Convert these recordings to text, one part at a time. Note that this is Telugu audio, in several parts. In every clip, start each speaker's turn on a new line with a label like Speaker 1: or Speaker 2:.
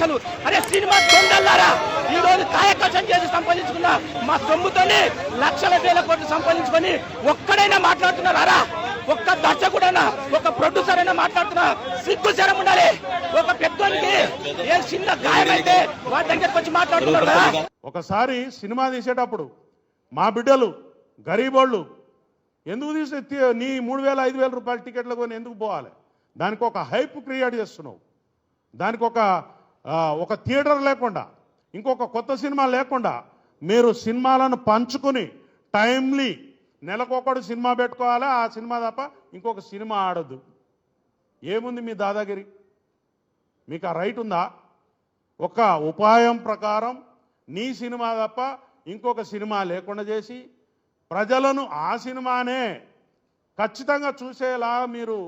Speaker 1: అసలు అరే సినిమా దొంగల్లారా ఈ రోజు కాయకష్టం చేసి సంపాదించుకున్న మా సొమ్ముతోని లక్షల వేల కోట్లు సంపాదించుకొని ఒక్కడైనా మాట్లాడుతున్నారా? ఒక్క దర్శకుడైనా ఒక ప్రొడ్యూసర్ అయినా మాట్లాడుతున్నా? సిగ్గు శరం ఉండాలి. ఒక పెద్దోనికి ఏ చిన్న గాయమైతే వాటి దగ్గరకు వచ్చి మాట్లాడుతున్నారా?
Speaker 2: ఒకసారి సినిమా తీసేటప్పుడు మా బిడ్డలు గరీబోళ్ళు ఎందుకు తీసి నీ 3,000 5,000 రూపాయల టికెట్లు కొని ఎందుకు పోవాలి? దానికి ఒక హైప్ క్రియేట్ చేస్తున్నావు. దానికి ఒక థియేటర్ లేకుండా, ఇంకొక కొత్త సినిమా లేకుండా మీరు సినిమాలను పంచుకుని టైమ్లీ నెలకొకడు సినిమా పెట్టుకోవాలి. ఆ సినిమా తప్ప ఇంకొక సినిమా ఆడద్దు. ఏముంది మీ దాదాగిరి? మీకు ఆ రైట్ ఉందా? ఒక ఉపాయం ప్రకారం నీ సినిమా తప్ప ఇంకొక సినిమా లేకుండా చేసి ప్రజలను ఆ సినిమానే ఖచ్చితంగా చూసేలా మీరు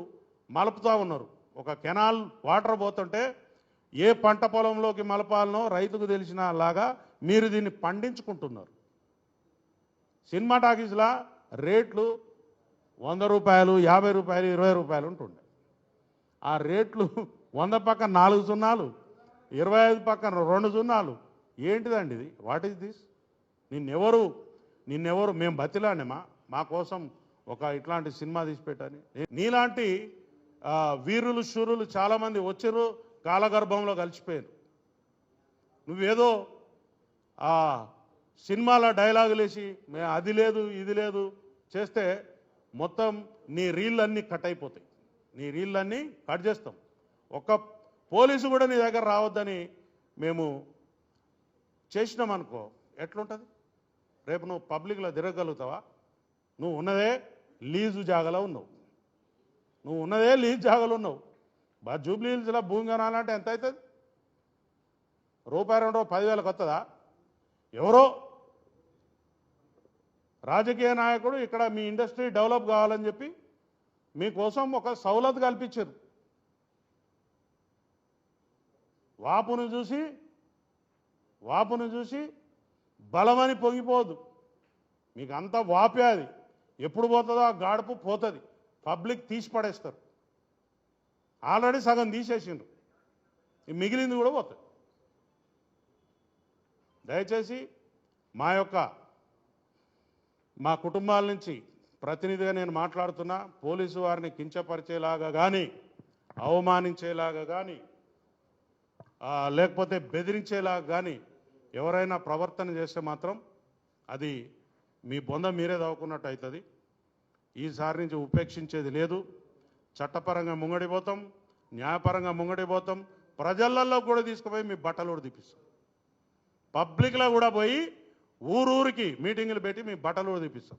Speaker 2: మలుపుతూ ఉన్నారు. ఒక కెనాల్ వాటర్ పోతుంటే ఏ పంట పొలంలోకి మలపాలనో రైతుకు తెలిసిన లాగా మీరు దీన్ని పండించుకుంటున్నారు. సినిమా టాకీస్లా రేట్లు 100 రూపాయలు, 50 రూపాయలు, 20 రూపాయలు ఉంటుండే. ఆ రేట్లు 100 పక్కన 4 సున్నాలు, 25 పక్కన 2 సున్నాలు. ఏంటిదండి ఇది? What is this? నిన్నెవరు మేము బతిలానేమా మా కోసం ఒక ఇట్లాంటి సినిమా తీసిపెట్టని? నీలాంటి వీరులు శూరులు చాలామంది వచ్చారు, కాలగర్భంలో కలిసిపోయారు. నువ్వేదో సినిమాలో డైలాగులు వేసి అది లేదు ఇది లేదు చేస్తే మొత్తం నీ రీళ్ళన్నీ కట్ అయిపోతాయి. నీ రీళ్ళన్నీ కట్ చేస్తాం. ఒక్క పోలీసు కూడా నీ దగ్గర రావద్దని మేము చేసినామనుకో ఎట్లుంటుంది? రేపు నువ్వు పబ్లిక్లో తిరగలుగుతావా? నువ్వు ఉన్నదే లీజు జాగాలో ఉన్నావు. జూబ్లీ హిల్స్లో భూమి కొనాలంటే ఎంత అవుతుంది? రూపాయి 2 10,000కి వస్తుందా? ఎవరో రాజకీయ నాయకుడు ఇక్కడ మీ ఇండస్ట్రీ డెవలప్ కావాలని చెప్పి మీకోసం ఒక సౌలత్ కల్పించారు. వాపును చూసి బలమని పొంగిపోదు. మీకు అంతా వాపే. అది ఎప్పుడు పోతుందో ఆ గాడుపు పోతుంది. పబ్లిక్ తీసి పడేస్తారు. ఆల్రెడీ సగం తీసేసిండ్రు, మిగిలింది కూడా పోతుంది. దయచేసి మా కుటుంబాల నుంచి ప్రతినిధిగా నేను మాట్లాడుతున్నా. పోలీసు వారిని కించపరిచేలాగా కానీ, అవమానించేలాగా కానీ, లేకపోతే బెదిరించేలాగా కానీ ఎవరైనా ప్రవర్తన చేస్తే మాత్రం అది మీ బొంద మీరే దవ్వుకున్నట్టు అవుతుంది. ఈసారి నుంచి ఉపేక్షించేది లేదు. చట్టపరంగా ముంగడిపోతాం, న్యాయపరంగా ముంగడిపోతాం. ప్రజలలో కూడా తీసుకుపోయి మీ బట్టలు కూడా తీపిస్తాం. పబ్లిక్లో కూడా పోయి ఊరూరికి మీటింగులు పెట్టి మీ బట్టలు కూడా తీపిస్తాం.